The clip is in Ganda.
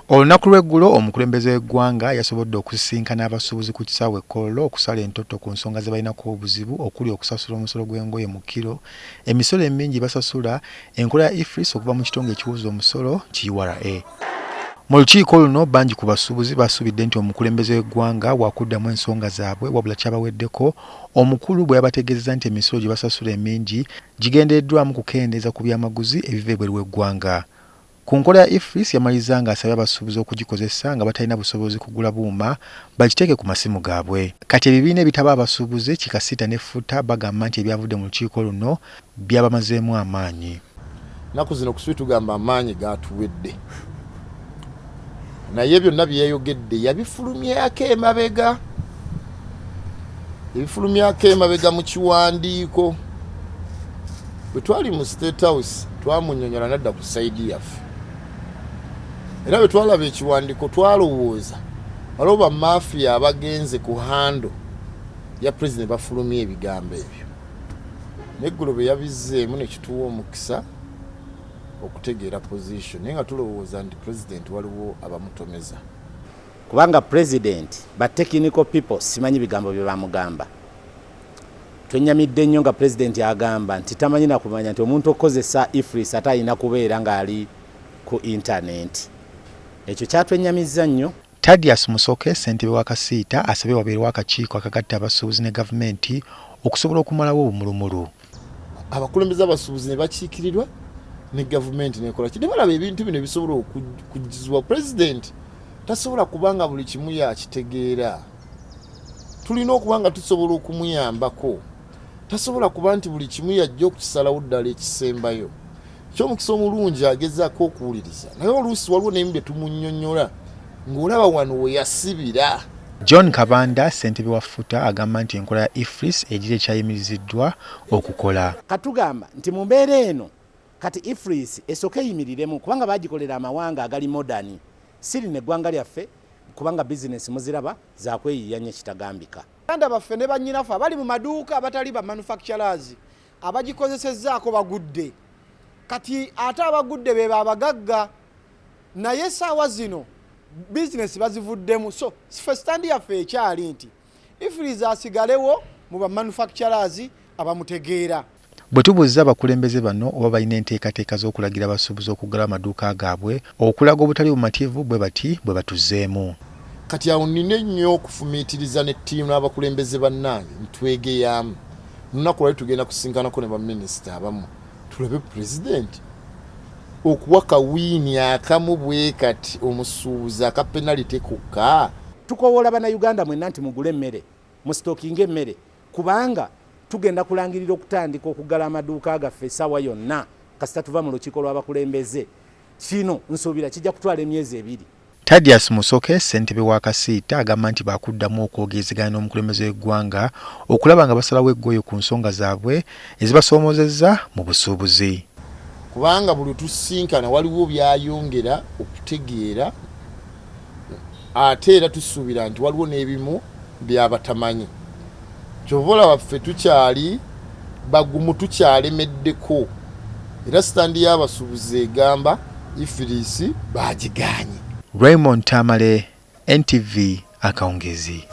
Olunaku lw'eggulo omukulembeze w'eggwanga yasobodde okusisinkana abasuubuzi ku kisaawe Kololo okusala entoto ku nsonga ze balinako obuzibu okuli okusasula omusolo gw'engoye mu kiro, emisolo emingi basasula, enkola ya IFRIS okuva mu kitongole ekiwuza omusolo KRA. Mu lukiiko luno bangi ku basuubuzi basuubidde nti omukulembeze w'eggwanga wakuddamu ensonga zaabwe wabula kyabaweddeko omukulu bwe yabategeezezza nti emisolo gye basasula emingi gigendereddwamu kukendeeza ku byamaguzi ebiva ebweru w'eggwanga. Ku nkola ya IFRIS yamaliza ng'asabye abasuubuzi okugikozesa nga batalina busobozi kugula buuma bagiteeke ku masimu gaabwe. Kati ebibiina ebitaba abasuubuzi kikasita ne FUTA bagamba nti ebyavudde mu lukiiko luno byabamazeemu amaanyi. Naku zino kusubi tugamba amaanyi gatuwedde. Naye byonna byeyogedde yabifulumyako emabega. Ebifulumyako emabega mu kiwandiiko. Bwe twali mu State House twamunnyonnyola nadda ku sayidi yaffe. Era bwe twalaba ekiwandiiko twalowooza waliwo bamafiya abagenze ku hando ya President bafulumya ebigambo ebyo. N'eggulo bwe yabizzeemu ne kituwa omukisa okutegeera position naye nga tulowooza nti President waliwo abamutomeza. Kubanga President ba technical people simanyi bigambo bye bamugamba. Twenyamidde nnyo nga President agamba nti tamanyi na kumanya nti omuntu okozesa IFRIS ate alina kubeera ng'ali ku internet. Ekyo kyatwenyamizza nnyo. Thaddeus Musoke ssentebe wa Kasiita asabye wabeerewo akakiiko akagatta abasuubuzi ne gavumenti okusobola okumalawo obumulumulu. Abakulembeze abasuubuzi ne bakiikirirwa ne gavumenti nekola ki. Ne balaba ebintu bino bisobola okujjizibwa. President tasobola kubanga buli kimu yakitegeera. Tulina okubanga tusobola okumuyambako. Tasobola kuba nti buli kimu yajja okukisalawo ddala ekisembayo. Ky'omukisa omulungi agezaako okuwuliriza. Naye oluusi waliwo n'ebimu bye tumunnyonnyola ng'olaba wano we yasibira. John Kabanda ssentebe wa FUTA agamba nti enkola ya IFRIS egira ekyayimiriziddwa okukola. Katugamba nti mu mbeera eno kati IFRIS esooke eyimiriremu kubanga bagikolera amawanga agali modani. Siri n'eggwanga lyaffe kubanga bizinesi muziraba zakweyiyanya kitagambika. Baganda baffe ne bannyinaffe abali mu maduuka abatali ba manufacturers abagikozesezzaako bagudde. Kati ate abagudde be babagagga naye saawa zino bizinesi bazivuddemu. So standi yaffe ekyali nti IFRIS asigalewo mu ba manufacturers abamutegeera. Bwe tubuuza abakulembeze bano oba balina enteekateeka z'okulagira abasuubuzi okuggala amaduuka gaabwe okulaga obutali bumativu bwe bati bwe batuzzeemu. Kati awo nina nnyo okufumiitiriza ne ttiimu n'abakulembeze bannange ntwegeyamu. Lunaku lwali tugenda kusinkanako ne baminisita abamu tulabe President okuwa kawiini akamu bwe kati omusuubuzi aka penalite kokka. Tukowoola bannayuganda mwenna nti mugule emmere musitookinga emmere kubanga tugenda kulangirira okutandika okuggala amaduuka gaffe essaawa yonna kasita tuva mu lukiiko lw'abakulembeze. Kino nsuubira kijja kutwala emyezi 2. Thaddeus Musoke ssentebe wa Kasiita agamba nti baakuddamu okwogerezeganya n'omukulembeze w'eggwanga okulaba nga basalawo eggoyo ku nsonga zaabwe ezibasoomozezza mu busuubuzi. Kubanga buli tusinkana waliwo byayongera okutegeera ate era tusuubira nti waliwo n'ebimu byabatamanyi. Kyovola waffe tukyali bagumu tukyalemeddeko. Era sitandi y'abasuubuzi egamba IFRIS bagiganye. Raymond Tamale, NTV Akaongezi.